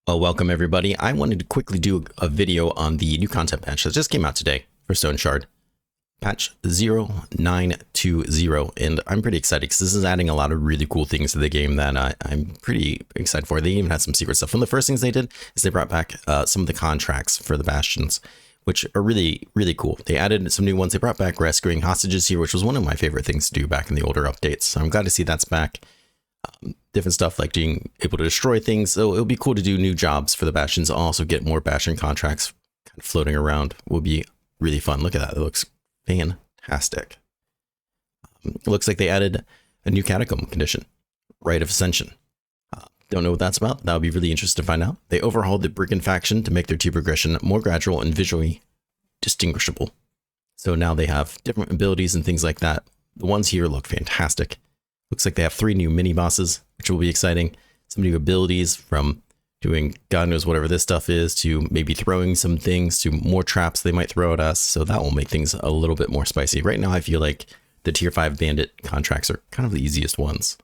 Well, welcome everybody. I wanted to quickly do a video on the new content patch that just came out today for Stoneshard, patch 0920, and I'm pretty excited because this is adding a lot of really cool things to the game that I'm pretty excited for. They even had some secret stuff. One of the first things they did is they brought back some of the contracts for the Bastions, which are really, really cool. They added some new ones. They brought back rescuing hostages here, which was one of my favorite things to do back in the older updates. So I'm glad to see that's back. Different stuff like being able to destroy things. So it'll be cool to do new jobs for the Bastions. I'll also get more Bastion contracts kind of floating around. Will be really fun. Look at that. It looks fantastic. It looks like they added a new catacomb condition, Rite of Ascension. Don't know what that's about. That would be really interesting to find out. They overhauled the Brigand faction to make their tier progression more gradual and visually distinguishable. So now they have different abilities and things like that. The ones here look fantastic. Looks like they have 3 new mini bosses, which will be exciting. Some new abilities from doing God knows whatever this stuff is to maybe throwing some things to more traps they might throw at us. So that will make things a little bit more spicy. Right now, I feel like the tier 5 bandit contracts are kind of the easiest ones.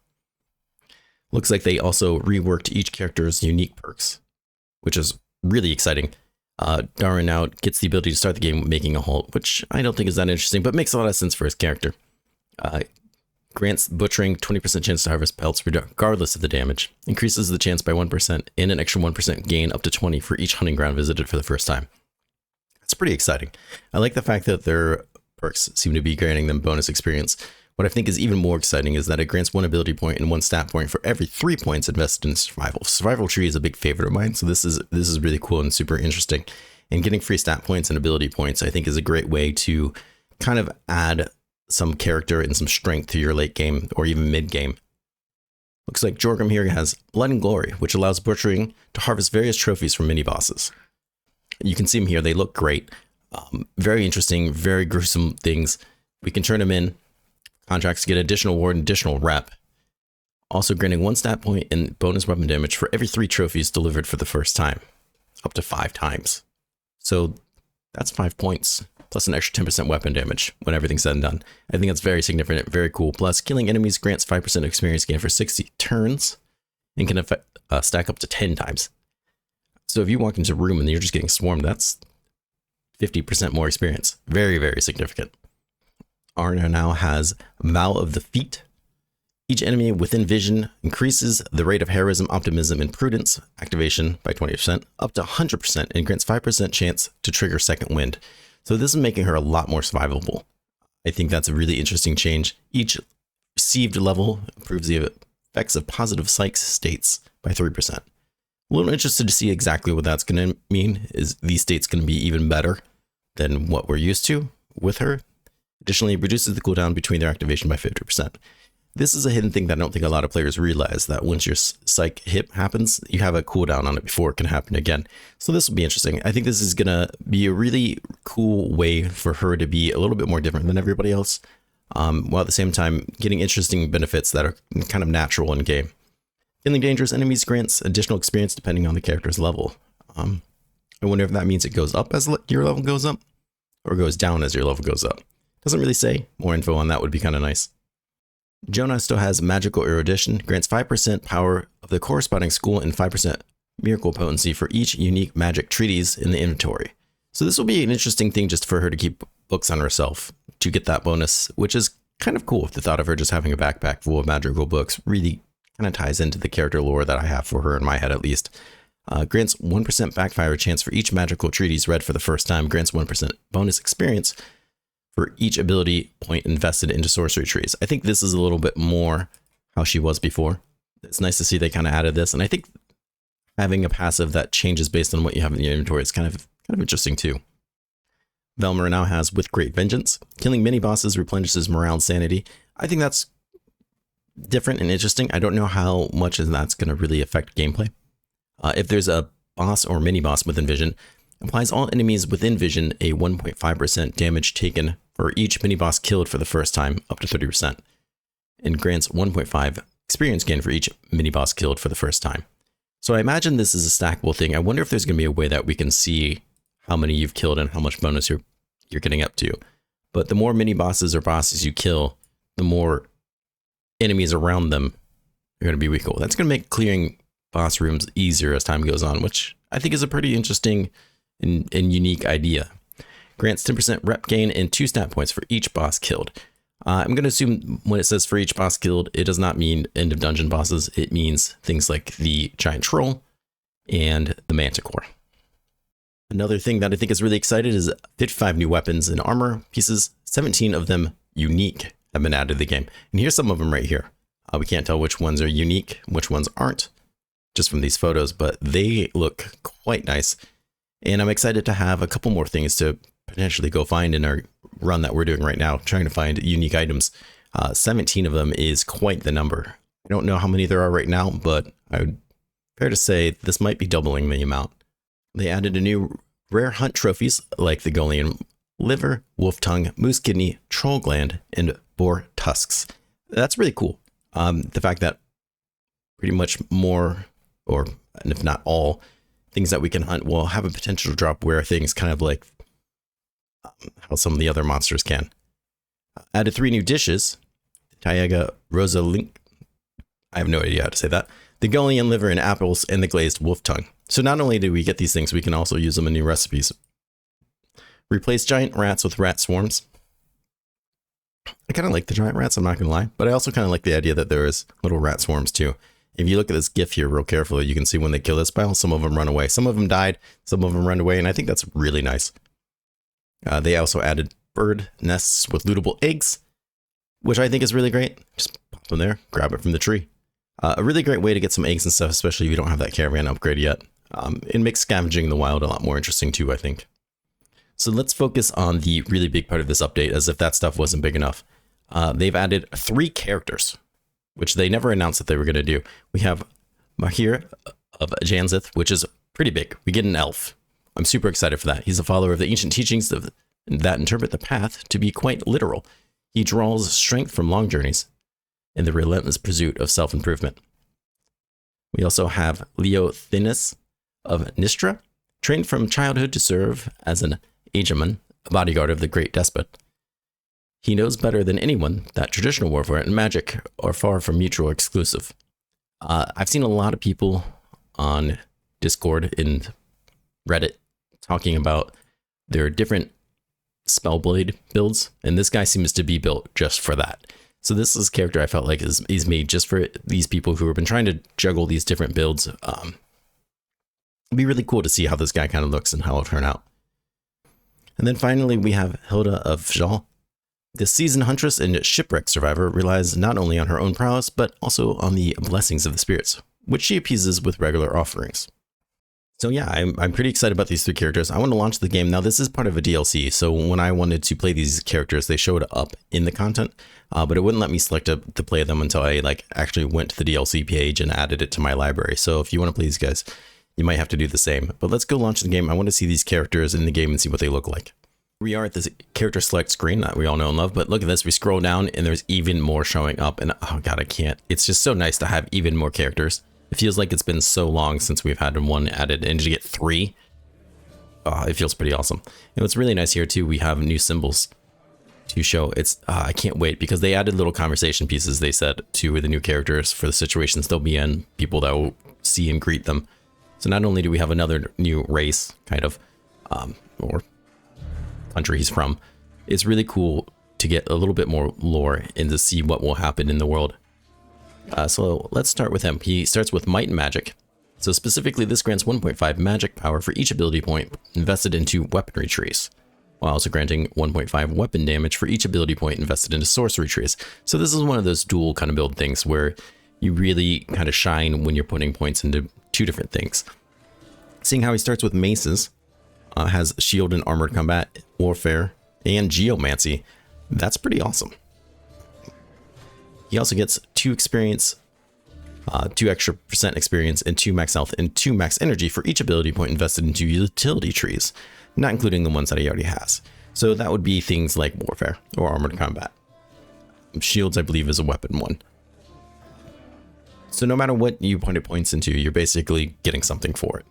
Looks like they also reworked each character's unique perks, which is really exciting. Darwin now gets the ability to start the game making a halt, which I don't think is that interesting, but makes a lot of sense for his character. Grants butchering 20% chance to harvest pelts regardless of the damage. Increases the chance by 1% and an extra 1% gain up to 20 for each hunting ground visited for the first time. That's pretty exciting. I like the fact that their perks seem to be granting them bonus experience. What I think is even more exciting is that it grants 1 ability point and 1 stat point for every 3 points invested in survival. Survival tree is a big favorite of mine, so this is really cool and super interesting. And getting free stat points and ability points I think is a great way to kind of add some character and some strength to your late game or even mid game. Looks like Jorgrim here has Blood and Glory, which allows butchering to harvest various trophies from mini bosses. You can see them here. They look great. Very interesting, very gruesome things. We can turn them in. Contracts to get additional ward and additional rep. Also granting 1 stat point and bonus weapon damage for every 3 trophies delivered for the first time. Up to 5 times. So that's 5 points. Plus an extra 10% weapon damage when everything's said and done. I think that's very significant, very cool. Plus, killing enemies grants 5% experience gain for 60 turns and can stack up to 10 times. So if you walk into a room and you're just getting swarmed, that's 50% more experience. Very, very significant. Arna now has Vow of the Feet. Each enemy within vision increases the rate of heroism, optimism, and prudence activation by 20%, up to 100%, and grants 5% chance to trigger second wind. So this is making her a lot more survivable. I think that's a really interesting change. Each received level improves the effects of positive psych states by 3%. A little interested to see exactly what that's going to mean. Is these states going to be even better than what we're used to with her? Additionally, it reduces the cooldown between their activation by 50%. This is a hidden thing that I don't think a lot of players realize, that once your psych hit happens, you have a cooldown on it before it can happen again. So this will be interesting. I think this is going to be a really cool way for her to be a little bit more different than everybody else, while at the same time getting interesting benefits that are kind of natural in game. Killing dangerous enemies grants additional experience depending on the character's level. I wonder if that means it goes up as your level goes up, or goes down as your level goes up. Doesn't really say. More info on that would be kind of nice. Jonah still has Magical Erudition, grants 5% power of the corresponding school and 5% miracle potency for each unique magic treatise in the inventory. So this will be an interesting thing just for her to keep books on herself to get that bonus, which is kind of cool. The thought of her just having a backpack full of magical books really kind of ties into the character lore that I have for her in my head at least. Grants 1% backfire chance for each magical treatise read for the first time, grants 1% bonus experience for each ability point invested into sorcery trees. I think this is a little bit more how she was before. It's nice to see they kind of added this, and I think having a passive that changes based on what you have in your inventory is kind of interesting too. Velmer now has With Great Vengeance. Killing mini bosses replenishes morale and sanity. I think that's different and interesting. I don't know how much that's going to really affect gameplay. If there's a boss or mini boss within vision, applies all enemies within vision a 1.5% damage taken for each mini-boss killed for the first time, up to 30%, and grants 1.5 experience gain for each mini-boss killed for the first time. So I imagine this is a stackable thing. I wonder if there's going to be a way that we can see how many you've killed and how much bonus you're getting up to. But the more mini-bosses or bosses you kill, the more enemies around them are going to be weaker. That's going to make clearing boss rooms easier as time goes on, which I think is a pretty interesting and unique idea. Grants 10% rep gain and 2 stat points for each boss killed. I'm going to assume when it says for each boss killed, it does not mean end of dungeon bosses. It means things like the giant troll and the manticore. Another thing that I think is really exciting is 55 new weapons and armor pieces, 17 of them unique, have been added to the game. And here's some of them right here. We can't tell which ones are unique, which ones aren't, just from these photos, but they look quite nice. And I'm excited to have a couple more things to potentially go find in our run that we're doing right now, trying to find unique items. 17 of them is quite the number. I don't know how many there are right now, but I would fair to say this might be doubling the amount. They added a new rare hunt trophies like the Golian liver, wolf tongue, moose kidney, troll gland, and boar tusks. That's really cool. The fact that pretty much more, or if not all, things that we can hunt will have a potential to drop rare things, kind of like how some of the other monsters can. Added 3 new dishes. Taiga Rosa Link. I have no idea how to say that. The Golian liver and apples, and the glazed wolf tongue. So not only do we get these things, we can also use them in new recipes. Replace giant rats with rat swarms. I kind of like the giant rats, I'm not going to lie. But I also kind of like the idea that there is little rat swarms too. If you look at this GIF here real carefully, you can see when they kill this pile, some of them run away. Some of them died, some of them run away, and I think that's really nice. They also added bird nests with lootable eggs, which I think is really great. Just pop them there, grab it from the tree. A really great way to get some eggs and stuff, especially if you don't have that caravan upgrade yet. It makes scavenging in the wild a lot more interesting too, I think. So let's focus on the really big part of this update, as if that stuff wasn't big enough. They've added 3 characters, which they never announced that they were going to do. We have Mahir of Janzith, which is pretty big. We get an elf. I'm super excited for that. He's a follower of the ancient teachings that interpret the path to be quite literal. He draws strength from long journeys in the relentless pursuit of self-improvement. We also have Leosthenes of Nistra, trained from childhood to serve as an aegaman, a bodyguard of the great despot. He knows better than anyone that traditional warfare and magic are far from mutual exclusive. I've seen a lot of people on Discord and Reddit talking about their different spellblade builds, and this guy seems to be built just for that. So this is a character I felt like is made just for these people who have been trying to juggle these different builds. It'd be really cool to see how this guy kind of looks and how it'll turn out. And then finally, we have Hilda of Jal. The seasoned huntress and shipwreck survivor relies not only on her own prowess, but also on the blessings of the spirits, which she appeases with regular offerings. So yeah, I'm pretty excited about these 3 characters. I want to launch the game. Now, this is part of a DLC, so when I wanted to play these characters, they showed up in the content, but it wouldn't let me select to play them until I actually went to the DLC page and added it to my library. So if you want to play these guys, you might have to do the same. But let's go launch the game. I want to see these characters in the game and see what they look like. We are at this character select screen that we all know and love, but look at this. We scroll down and there's even more showing up, and oh god, I can't. It's just so nice to have even more characters. It feels like it's been so long since we've had one added, and to get 3, it feels pretty awesome. And what's really nice here too, we have new symbols to show. It's I can't wait, because they added little conversation pieces, they said, to the new characters for the situations they'll be in, people that will see and greet them. So not only do we have another new race, kind of, or country he's from, it's really cool to get a little bit more lore and to see what will happen in the world. So let's start with him. He starts with Might and Magic. So specifically, this grants 1.5 magic power for each ability point invested into weaponry trees, while also granting 1.5 weapon damage for each ability point invested into sorcery trees. So this is one of those dual kind of build things where you really kind of shine when you're putting points into 2 different things. Seeing how he starts with maces, has shield and armored combat, warfare, and geomancy, that's pretty awesome. He also gets 2 experience, 2 extra % experience, and 2 max health and 2 max energy for each ability point invested into utility trees, not including the ones that he already has. So that would be things like warfare or armored combat. Shields, I believe, is a weapon one. So no matter what you pointed points into, you're basically getting something for it.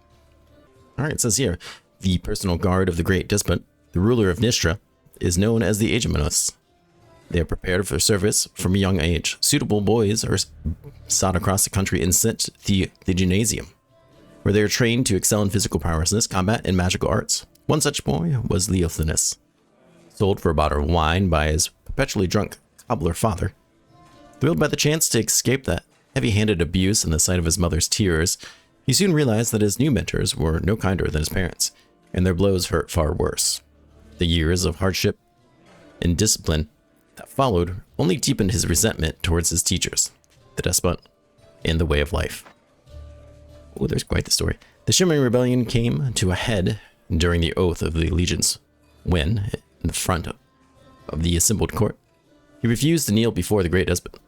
All right, it says here, the personal guard of the great despot, the ruler of Nistra, is known as the Aegamanus. They are prepared for service from a young age. Suitable boys are sought across the country and sent to the gymnasium, where they are trained to excel in physical prowess, combat, and magical arts. One such boy was Leosthenes, sold for a bottle of wine by his perpetually drunk cobbler father. Thrilled by the chance to escape that heavy-handed abuse and the sight of his mother's tears, he soon realized that his new mentors were no kinder than his parents, and their blows hurt far worse. The years of hardship and discipline that followed only deepened his resentment towards his teachers, the despot, and the way of life. Oh, there's quite the story. The Shimmering Rebellion came to a head during the Oath of the Allegiance, when, in the front of the assembled court, he refused to kneel before the great despot.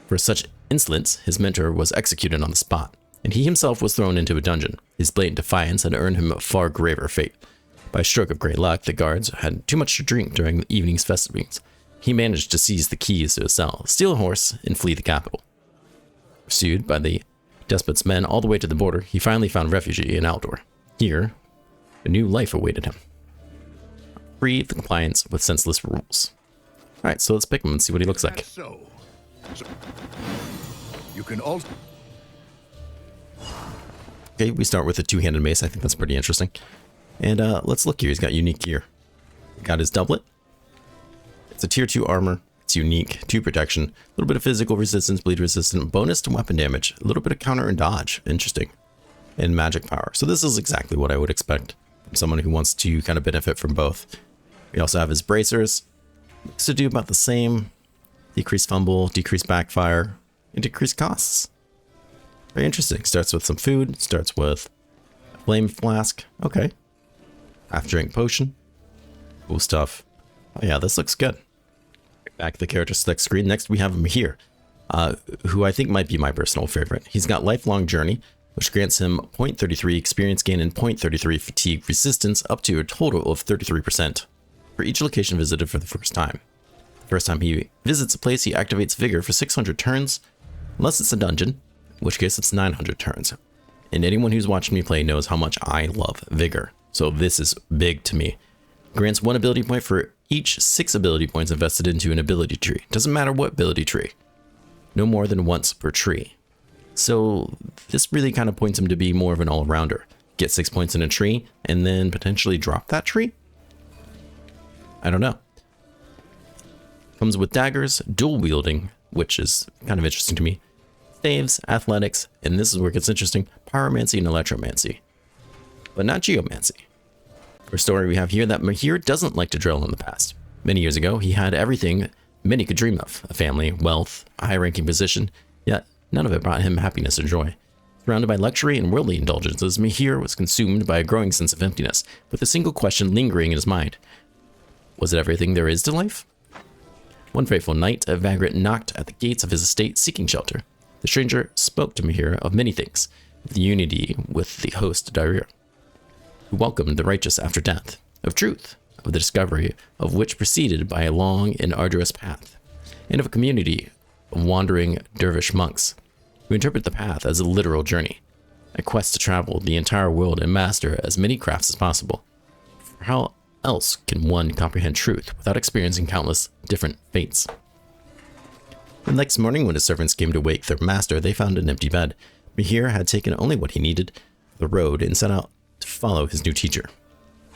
For such insolence, his mentor was executed on the spot, and he himself was thrown into a dungeon. His blatant defiance had earned him a far graver fate. By a stroke of great luck, the guards had too much to drink during the evening's festivities. He managed to seize the keys to his cell, steal a horse, and flee the capital. Pursued by the despot's men all the way to the border, he finally found refuge in Aldor. Here, a new life awaited him, free of compliance with senseless rules. Alright, so let's pick him and see what he looks like. So you can also... Okay, we start with a two-handed mace. I think that's pretty interesting. And let's look here. He's got unique gear. Got his doublet. It's a tier 2 armor. It's unique. 2 protection. A little bit of physical resistance, bleed resistant, bonus to weapon damage. A little bit of counter and dodge. Interesting. And magic power. So this is exactly what I would expect from someone who wants to kind of benefit from both. We also have his bracers. Looks to do about the same. Decreased fumble, decreased backfire, and decreased costs. Very interesting. Starts with some food. Starts with a flame flask. Okay. Half drink potion. Cool stuff. Oh yeah, this looks good. Back to the character select screen. Next we have Mahir, who I think might be my personal favorite. He's got lifelong journey, which grants him 0.33 experience gain and 0.33 fatigue resistance, up to a total of 33% for each location visited for the first time. The first time he visits a place, he activates vigor for 600 turns, unless it's a dungeon, in which case it's 900 turns. And anyone who's watched me play knows how much I love vigor, so this is big to me. Grants 1 ability point for each 6 ability points invested into an ability tree. Doesn't matter what ability tree. No more than once per tree. So this really kind of points him to be more of an all-rounder. Get 6 points in a tree, and then potentially drop that tree? I don't know. Comes with daggers, dual wielding, which is kind of interesting to me. Staves, athletics, and this is where it gets interesting, pyromancy and electromancy. But not geomancy. For story we have here that Mahir doesn't like to dwell in the past. Many years ago, he had everything many could dream of. A family, wealth, a high-ranking position, yet none of it brought him happiness or joy. Surrounded by luxury and worldly indulgences, Mahir was consumed by a growing sense of emptiness, with a single question lingering in his mind. Was it everything there is to life? One fateful night, a vagrant knocked at the gates of his estate seeking shelter. The stranger spoke to Mahir of many things, of the unity with the host Darir, who welcomed the righteous after death, of truth, of the discovery of which proceeded by a long and arduous path, and of a community of wandering dervish monks, who interpret the path as a literal journey, a quest to travel the entire world and master as many crafts as possible. For how else can one comprehend truth without experiencing countless different fates? The next morning, when his servants came to wake their master, they found an empty bed. Mahir had taken only what he needed, the road, and set out to follow his new teacher.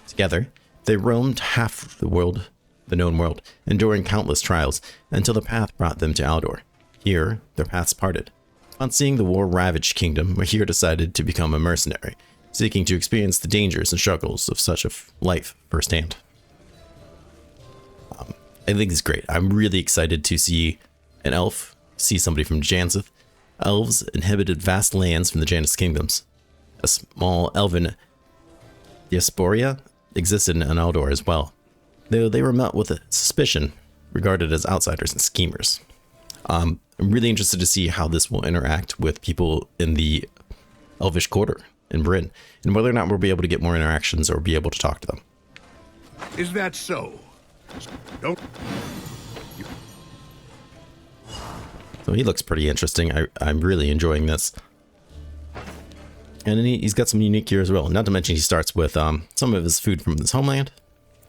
Together, they roamed half the world, the known world, enduring countless trials, until the path brought them to Aldor. Here, their paths parted. On seeing the war-ravaged kingdom, Mahir decided to become a mercenary, seeking to experience the dangers and struggles of such a life firsthand. I think it's great. I'm really excited to see an elf, see somebody from Janzith. Elves inhabited vast lands from the Janus kingdoms. A small elven diaspora existed in Aldor as well, though they were met with a suspicion, regarded as outsiders and schemers. I'm really interested to see how this will interact with people in the Elvish Quarter in Bryn, and whether or not we'll be able to get more interactions or be able to talk to them. Is that so? Don't... So he looks pretty interesting. I'm really enjoying this. And then he's got some unique gear as well. Not to mention he starts with some of his food from his homeland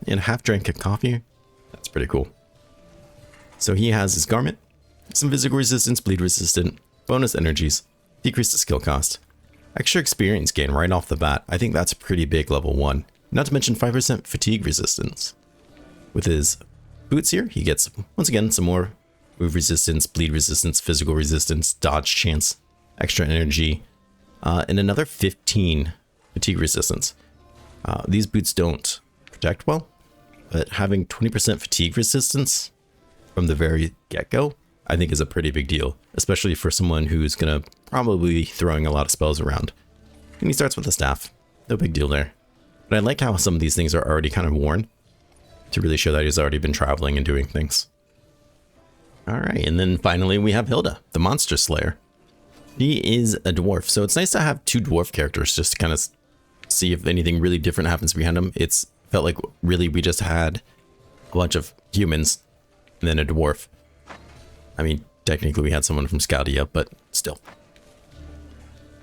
and a half drink of coffee. That's pretty cool. So he has his garment, some physical resistance, bleed resistant, bonus energies, decrease the skill cost, extra experience gain right off the bat. I think that's pretty big level 1. Not to mention 5% fatigue resistance. With his boots here, he gets, once again, some more move resistance, bleed resistance, physical resistance, dodge chance, extra energy, and another 15 fatigue resistance. These boots don't protect well, but having 20% fatigue resistance from the very get-go, I think is a pretty big deal, especially for someone who's going to probably be throwing a lot of spells around. And he starts with a staff. No big deal there. But I like how some of these things are already kind of worn to really show that he's already been traveling and doing things. Alright, and then finally we have Hilda, the monster slayer. He is a dwarf, so it's nice to have 2 dwarf characters just to kind of see if anything really different happens behind him. It's felt like really we just had a bunch of humans and then a dwarf. I mean, technically we had someone from Scoutia, but still.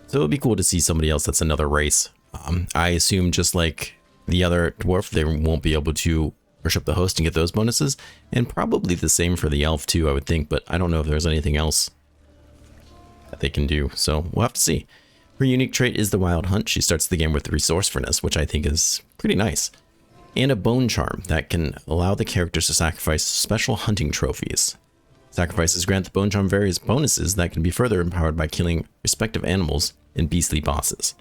So it would be cool to see somebody else that's another race. I assume just like the other dwarf, they won't be able to worship the host and get those bonuses. And probably the same for the elf too, I would think, but I don't know if there's anything else that they can do. So we'll have to see. Her unique trait is the Wild Hunt. She starts the game with resourcefulness, which I think is pretty nice. And a bone charm that can allow the characters to sacrifice special hunting trophies. Sacrifices grant the bone charm various bonuses that can be further empowered by killing respective animals and beastly bosses.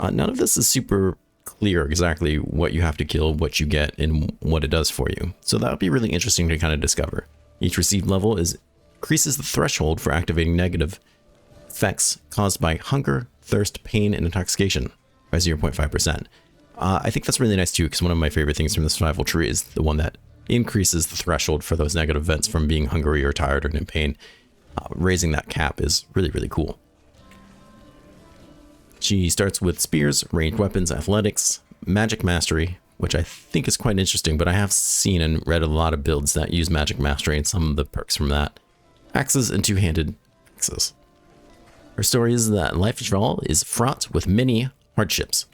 None of this is super clear exactly what you have to kill, what you get, and what it does for you. So that would be really interesting to kind of discover. Each received level increases the threshold for activating negative effects caused by hunger, thirst, pain, and intoxication by 0.5%. I think that's really nice too, because one of my favorite things from the survival tree is the one that increases the threshold for those negative events from being hungry or tired or in pain. Raising that cap is really, really cool. She starts with spears, ranged weapons, athletics, magic mastery, which I think is quite interesting, but I have seen and read a lot of builds that use magic mastery and some of the perks from that. Axes and two-handed axes. Her story is that life at all is fraught with many hardships.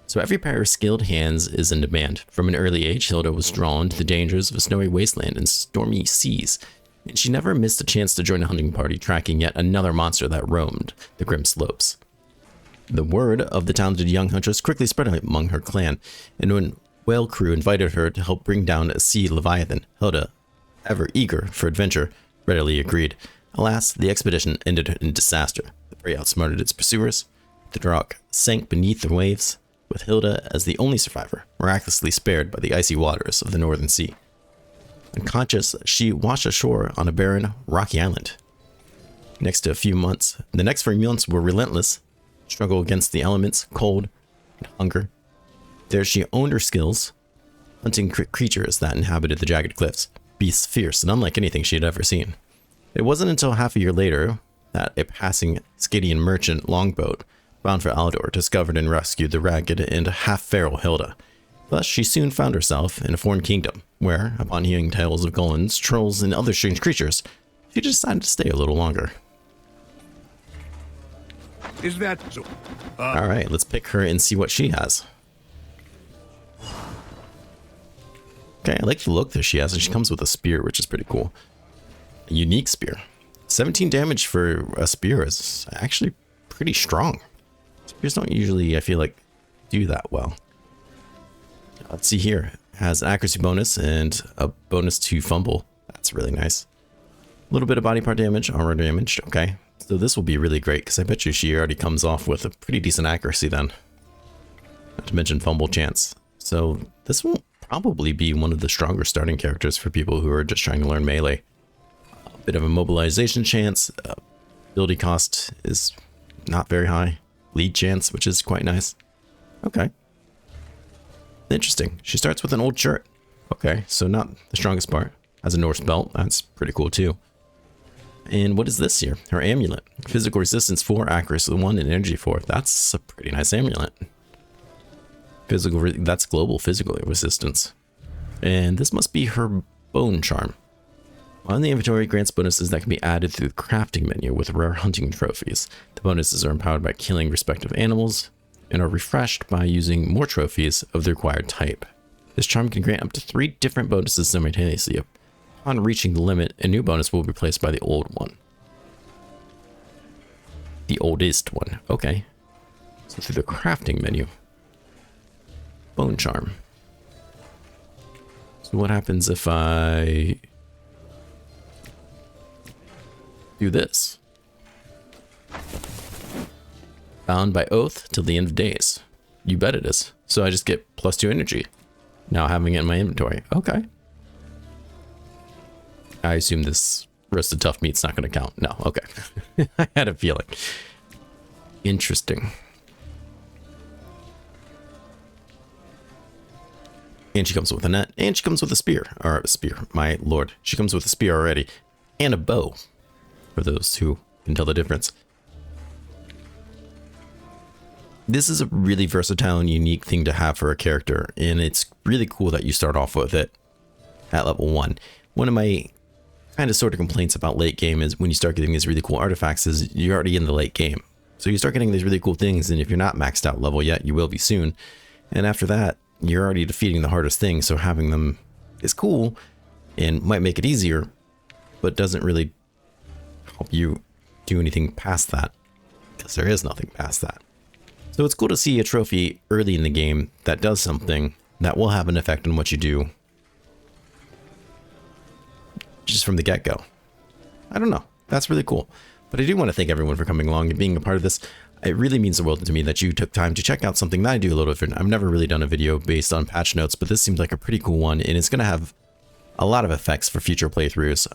So every pair of skilled hands is in demand. From an early age, Hilda was drawn to the dangers of a snowy wasteland and stormy seas, and she never missed a chance to join a hunting party tracking yet another monster that roamed the grim slopes. The word of the talented young huntress quickly spread among her clan, and when Whale Crew invited her to help bring down a sea leviathan, Hilda, ever eager for adventure, readily agreed. Alas, the expedition ended in disaster. The prey outsmarted its pursuers. The Drak sank beneath the waves, with Hilda as the only survivor, miraculously spared by the icy waters of the northern sea. Unconscious, she washed ashore on a barren, rocky island. The next few months were relentless. Struggle against the elements, cold, and hunger. There she honed her skills, hunting creatures that inhabited the jagged cliffs, beasts fierce and unlike anything she had ever seen. It wasn't until half a year later that a passing Scadian merchant longboat bound for Aldor discovered and rescued the ragged and half-feral Hilda. Thus, she soon found herself in a foreign kingdom, where, upon hearing tales of golems, trolls, and other strange creatures, she decided to stay a little longer. Is that so? Alright, let's pick her and see what she has. Okay, I like the look that she has, and she comes with a spear, which is pretty cool. A unique spear. 17 damage for a spear is actually pretty strong. Spears don't usually, I feel like, do that well. Let's see here. It has accuracy bonus and a bonus to fumble. That's really nice. A little bit of body part damage, armor damage. Okay. So this will be really great, because I bet you she already comes off with a pretty decent accuracy then. Not to mention fumble chance. So this will probably be one of the stronger starting characters for people who are just trying to learn melee. A bit of a mobilization chance. Ability cost is not very high. Lead chance, which is quite nice. Okay. Interesting. She starts with an old shirt. Okay, so not the strongest part. Has a Norse belt. That's pretty cool too. And what is this here? Her amulet. Physical resistance 4, accuracy 1, and energy 4. That's a pretty nice amulet. That's global physical resistance. And this must be her bone charm. On the inventory, grants bonuses that can be added through the crafting menu with rare hunting trophies. The bonuses are empowered by killing respective animals and are refreshed by using more trophies of the required type. This charm can grant up to 3 different bonuses simultaneously On reaching the limit, a new bonus will be replaced by the old one. The oldest one. Okay. So through the crafting menu. Bone charm. So what happens if I do this? Bound by oath till the end of days. You bet it is. So I just get +2 energy. Now having it in my inventory. Okay. I assume this roasted tough meat's not going to count. No, okay. I had a feeling. Interesting. And she comes with a net, and she comes with a spear. Or a spear, my lord. She comes with a spear already. And a bow. For those who can tell the difference. This is a really versatile and unique thing to have for a character. And it's really cool that you start off with it at level 1. One of my kind of sort of complaints about late game is when you start getting these really cool artifacts is you're already in the late game. So you start getting these really cool things, and if you're not maxed out level yet, you will be soon. And after that, you're already defeating the hardest thing, so having them is cool and might make it easier, but doesn't really help you do anything past that, because there is nothing past that. So it's cool to see a trophy early in the game that does something that will have an effect on what you do just from the get-go. I don't know. That's really cool. But I do want to thank everyone for coming along and being a part of this. It really means the world to me that you took time to check out something that I do a little different. I've never really done a video based on patch notes, but this seems like a pretty cool one, and it's going to have a lot of effects for future playthroughs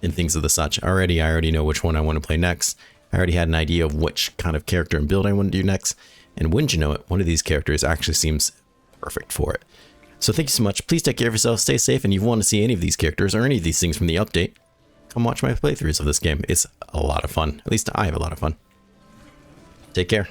and things of the such. I already know which one I want to play next. I already had an idea of which kind of character and build I want to do next, and wouldn't you know it, one of these characters actually seems perfect for it. So thank you so much. Please take care of yourself, stay safe, and if you want to see any of these characters or any of these things from the update, come watch my playthroughs of this game. It's a lot of fun. At least I have a lot of fun. Take care.